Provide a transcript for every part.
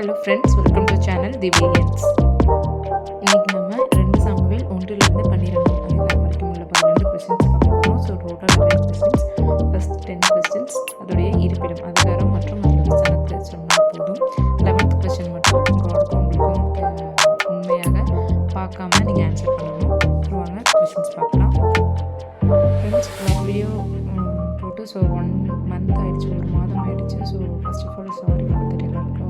Hello friends, welcome to channel the variance. இன்றைக்கி நம்ம 2 Samuel 1லிருந்து 12 அதிகாரம் வரைக்கும் உள்ள 12 கொஸ்டின்ஸ் பார்க்க போகிறோம். So total 11 questions. First 10 questions அதோடைய இருப்பிடம், அதிகாரம் மற்றும் அந்த வசனத்தை சொன்னால் போதும். 11th கொஸ்டின் மட்டும் காடுக்கும் உங்களுக்கும் உண்மையாக பார்க்காம நீங்கள் ஆன்சர் பண்ணணும். வாங்க கொஸ்டின்ஸ் பார்க்கலாம். ஃப்ரெண்ட்ஸ், வீடியோ போட்டு ஸோ 1 மந்த் ஆகிடுச்சு, ஒரு மாதம் ஆகிடுச்சு. So first of all sorry பார்த்துட்டு எல்லாருக்கும்.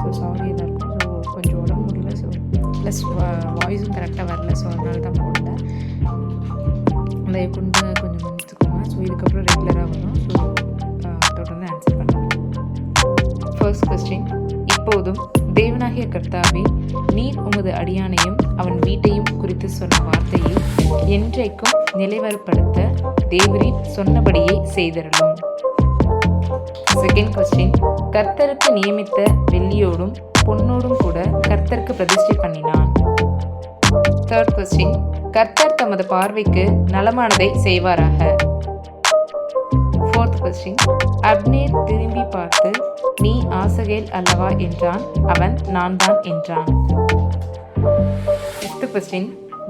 ஸோ சாரி எல்லாருக்கும். ஸோ கொஞ்சம் உடம்பு முடியல. ஸோ ப்ளஸ் வாய்ஸும் கரெக்டாக வரல. ஸோ அதனால தான் போடல. அந்த கொண்டு கொஞ்சம் மன்னிச்சுக்கோங்க. ஸோ இதுக்கப்புறம் ரெகுலராக வரும். ஸோ தொடர்ந்து ஆன்சர் பண்ணலாம். First question. இப்போதும் தேவனாகிய கர்த்தாவே, நீர் உமது அடியானையும் அவன் வீட்டையும் குறித்து சொன்ன வார்த்தையை என்றைக்கும் நிலைவரப்படுத்த தேவரீர் சொன்னபடியே செய்தருளும். Second question. கர்த்தருக்கு நியமித்த வெள்ளியோடும் பொன்னோடும் கூட கர்த்தருக்கு பிரதிஷ்டை பண்ணினான். Third question. கர்த்தர் தமது பார்வைக்கு நலமானதை செய்வாராக. Fourth question. அப்னேர் திரும்பி பார்த்து, நீ ஆசகேல் அல்லவா என்றான். அவன், நான் தான் என்றான். Fifth question.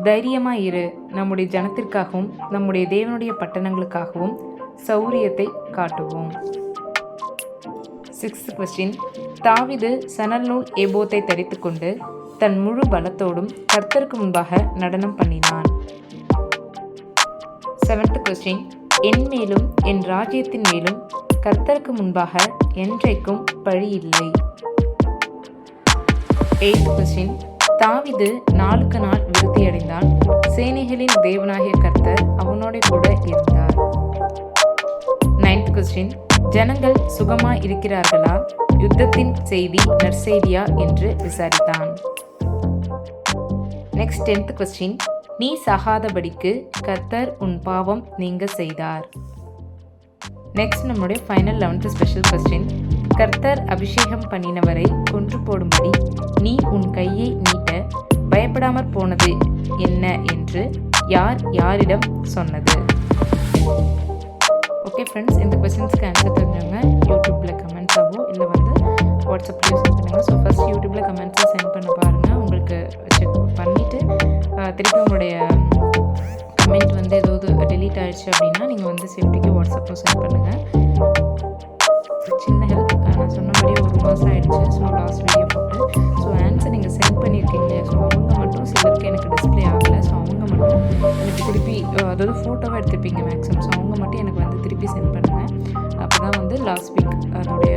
தைரியமாயிரு, நம்முடைய ஜனத்திற்காகவும் நம்முடைய தேவனுடைய பட்டணங்களுக்காகவும் சௌரியத்தை காட்டுவோம். Sixth question. தாவீது சணல் நூல் ஏபோத்தை தரித்து கொண்டு தன் முழு பலத்தோடும் கர்த்தருக்கு முன்பாக நடனம் பண்ணினான். Seventh question. என் மேலும் என் ராஜ்யத்தின் மேலும் கர்த்தருக்கு முன்பாக என்றைக்கும் பழி இல்லை. Eight question. தாவீது நாளுக்கு நாள் விருத்தியடைந்தான். சேனைகளின் தேவனாகிய கர்த்தர் அவனோட கூட இருந்தார். Ninth question. ஜனங்கள் சுகமாய் இருக்கிறார்களா, யுத்தத்தின் செய்தி நற்செய்தியா என்று விசாரித்தான். Next 10th question. நீ சாகாதபடிக்கு கர்த்தர் உன் பாவம் நீங்க செய்தார். நெக்ஸ்ட் நம்மளுடைய ஃபைனல் 11th ஸ்பெஷல் கொஸ்டின். கர்த்தர் அபிஷேகம் பண்ணினவரை கொன்று போடும்படி நீ உன் கையை நீட்ட பயப்படாமற் போனது என்ன என்று யார் யாரிடம் சொன்னது? ஓகே ஃப்ரெண்ட்ஸ், இந்த கொஸ்டின்ஸ்க்கு ஆன்சர் தெரிஞ்சவங்க யூடியூப்பில் கமெண்ட்ஸாவோ இல்லை வாட்ஸ்அப்லேயோ சென்ட் பண்ணுங்கள். ஸோ ஃபஸ்ட் யூடியூப்பில் கமெண்ட்ஸை சென்ட் பண்ண பாருங்கள். உங்களுக்கு செக் பண்ணிவிட்டு திருப்பி உங்களுடைய கமெண்ட் ஏதாவது டெலீட் ஆகிடுச்சு அப்படின்னா நீங்கள் சேஃப்டிக்கு வாட்ஸ்அப்பில் சென்ட் பண்ணுங்கள். சின்ன ஹெல்ப், நான் சொன்னபடியே 1 மாதம் ஆகிடுச்சு. ஸோ லாஸ்ட் வீடியோ போட்டு ஸோ ஆன்சர் நீங்கள் சென்ட் பண்ணியிருக்கீங்க. ஸோ அவங்க மட்டும் சிலருக்கு எனக்கு டிஸ்பிளே ஆகலை. ஸோ அவங்க மட்டும் எனக்கு திருப்பி அதாவது ஃபோட்டோவாக எடுத்துருப்பீங்க மேக்ஸிமம். ஸோ அவங்க மட்டும் எனக்கு திருப்பி சென்ட் பண்ணுங்கள். அப்போ தான் லாஸ்ட் வீக் அதோடைய